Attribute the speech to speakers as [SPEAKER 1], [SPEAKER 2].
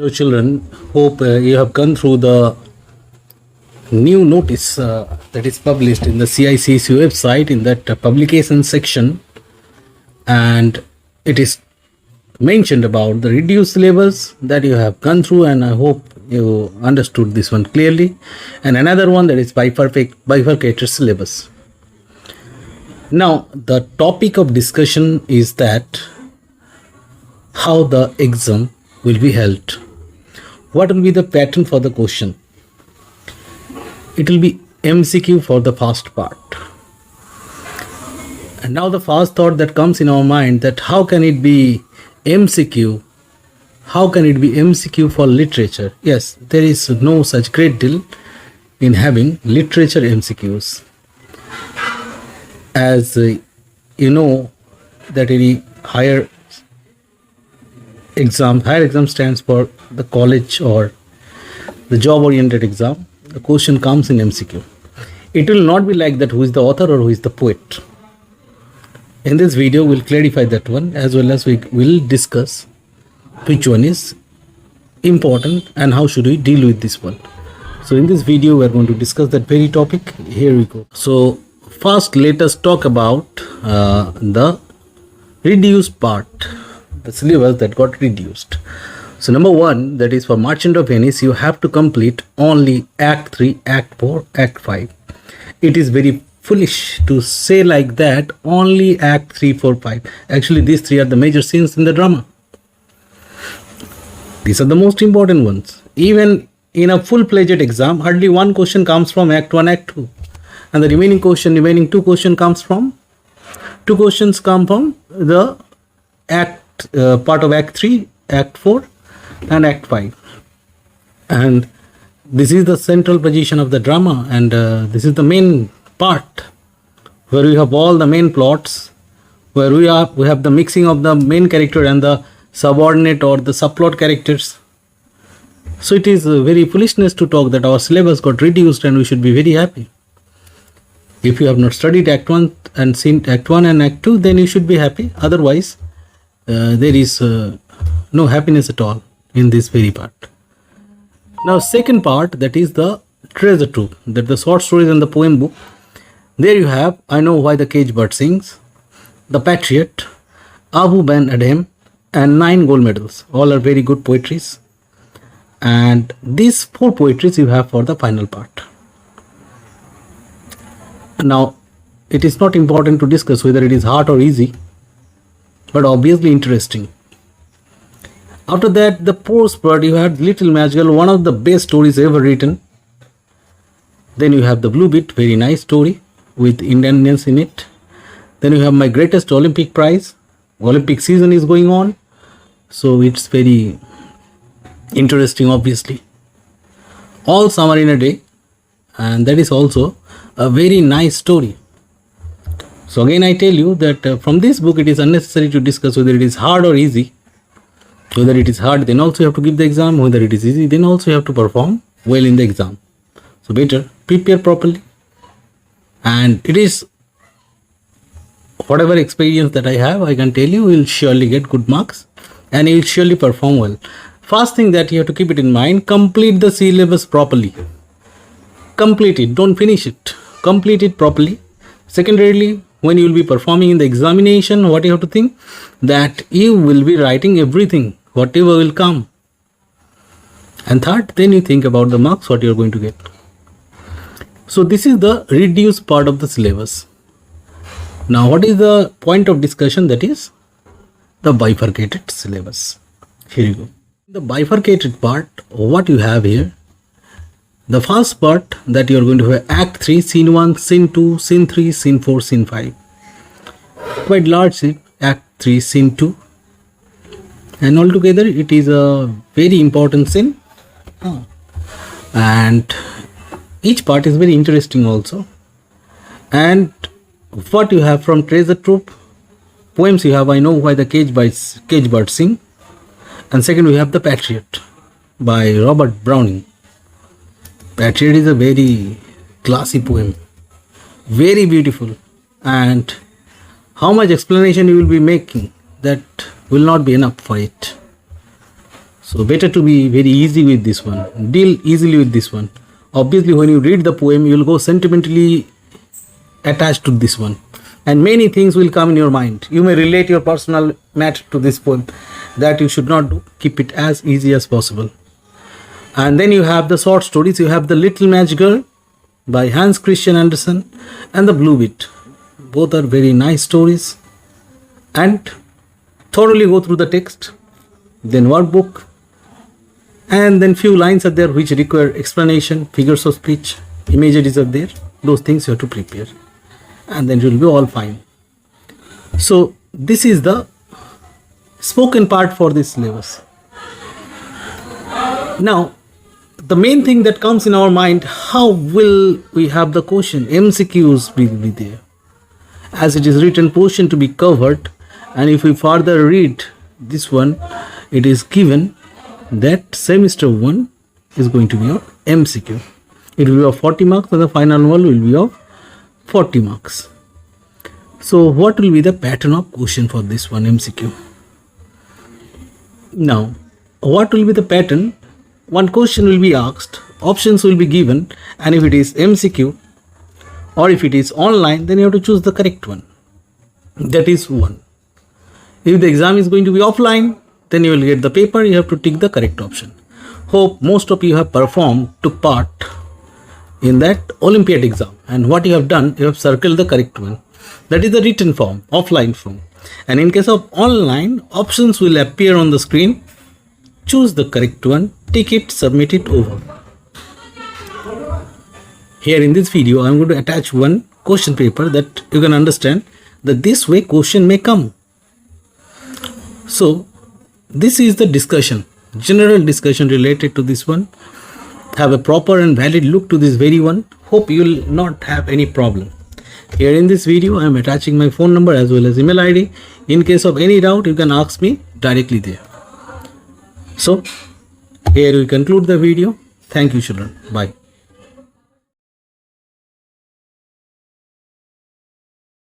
[SPEAKER 1] Hello, children. Hope you have gone through the new notice that is published in the CICC website in that publication section, and it is mentioned about the reduced syllabus that you have gone through, and I hope you understood this one clearly. And another one that is bifurcated syllabus. Now, the topic of discussion is that how the exam will be held. What will be the pattern for the question? It will be MCQ for the first part. And now the first thought that comes in our mind, that how can it be MCQ? How can it be MCQ for literature? Yes, there is no such great deal in having literature MCQs. As you know that any higher exam stands for the college or the job oriented exam. The question comes in MCQ. It will not be like that who is the author or who is the poet. In this video we'll clarify that one, as well as we will discuss which one is important and how should we deal with this one. So in this video we are going to discuss that very topic. Here we go. So first let us talk about the reduced part, the syllabus that got reduced. So number one, that is for Merchant of Venice, you have to complete only Act 3, Act 4, Act 5. It is very foolish to say like that, only Act 3, 4, 5. Actually, these three are the major scenes in the drama. These are the most important ones. Even in a full-fledged exam, hardly one question comes from Act 1, Act 2. And the remaining two questions come from the part of Act 3, Act 4 and Act 5. And this is the central position of the drama, and this is the main part where we have all the main plots, where we have the mixing of the main character and the subordinate or the subplot characters. So it is very foolishness to talk that our syllabus got reduced and we should be very happy. If you have not studied Act 1 and seen Act 1 and Act 2, then you should be happy. Otherwise, there is no happiness at all in this very part. Now, second part, that is the treasure trove, that the short stories and the poem book. There you have I Know Why the Cage Bird Sings, The Patriot, Abu Ben Adhem, and 9 gold medals. All are very good poetries. And these 4 poetries you have for the final part. Now, it is not important to discuss whether it is hard or easy, but obviously interesting. After that, the prose part, you have Little Magical, one of the best stories ever written. Then you have the Blue Bit, very nice story with Indianness in it. Then you have My Greatest Olympic Prize. Olympic season is going on, so it's very interesting, obviously. All Summer in a Day, and that is also a very nice story. So again I tell you that from this book it is unnecessary to discuss whether it is hard or easy. Whether it is hard, then also you have to give the exam. Whether it is easy, then also you have to perform well in the exam. So better prepare properly. And it is, whatever experience that I have, I can tell you will surely get good marks and you will surely perform well. First thing that you have to keep it in mind, complete the syllabus properly. Complete it, don't finish it. Complete it properly. Secondarily, when you will be performing in the examination, what you have to think? That you will be writing everything, whatever will come. And third, then you think about the marks, what you are going to get. So this is the reduced part of the syllabus. Now what is the point of discussion? That is the bifurcated syllabus. Here you go. The bifurcated part, what you have here, the first part that you are going to have Act 3, Scene 1, Scene 2, Scene 3, Scene 4, Scene 5. Quite large scene, Act 3, Scene 2. And altogether it is a very important scene. And each part is very interesting also. And what you have from Treasure Trove, poems you have I Know Why the Cage Bird Sing. And second we have The Patriot by Robert Browning. Patriot is a very classy poem, very beautiful, and how much explanation you will be making, that will not be enough for it. So better to be very easy with this one. Deal easily with this one. Obviously, when you read the poem, you will go sentimentally attached to this one. And many things will come in your mind. You may relate your personal matter to this poem. That you should not do. Keep it as easy as possible. And then you have the short stories. You have The Little Match Girl by Hans Christian Andersen and The Blue Bit. Both are very nice stories. And thoroughly go through the text. Then workbook. And then few lines are there which require explanation, figures of speech, images are there. Those things you have to prepare. And then you will be all fine. So this is the spoken part for this syllabus. Now, the main thing that comes in our mind, how will we have the question? MCQs will be there. As it is written, portion to be covered. And if we further read this one, it is given that semester 1 is going to be of MCQ. It will be of 40 marks and the final one will be of 40 marks. So what will be the pattern of question for this one MCQ? Now, what will be the pattern? One question will be asked, options will be given, and if it is MCQ or if it is online, then you have to choose the correct one. That is one. If the exam is going to be offline, then you will get the paper, you have to tick the correct option. Hope most of you have took part in that Olympiad exam. And what you have done, you have circled the correct one. That is the written form, offline form. And in case of online, options will appear on the screen. Choose the correct one, tick it, submit it, over. Here in this video, I am going to attach one question paper that you can understand that this way question may come. So, this is the discussion, general discussion related to this one. Have a proper and valid look to this very one. Hope you will not have any problem. Here in this video, I am attaching my phone number as well as email ID. In case of any doubt, you can ask me directly there. So, here we conclude the video. Thank you, children. Bye.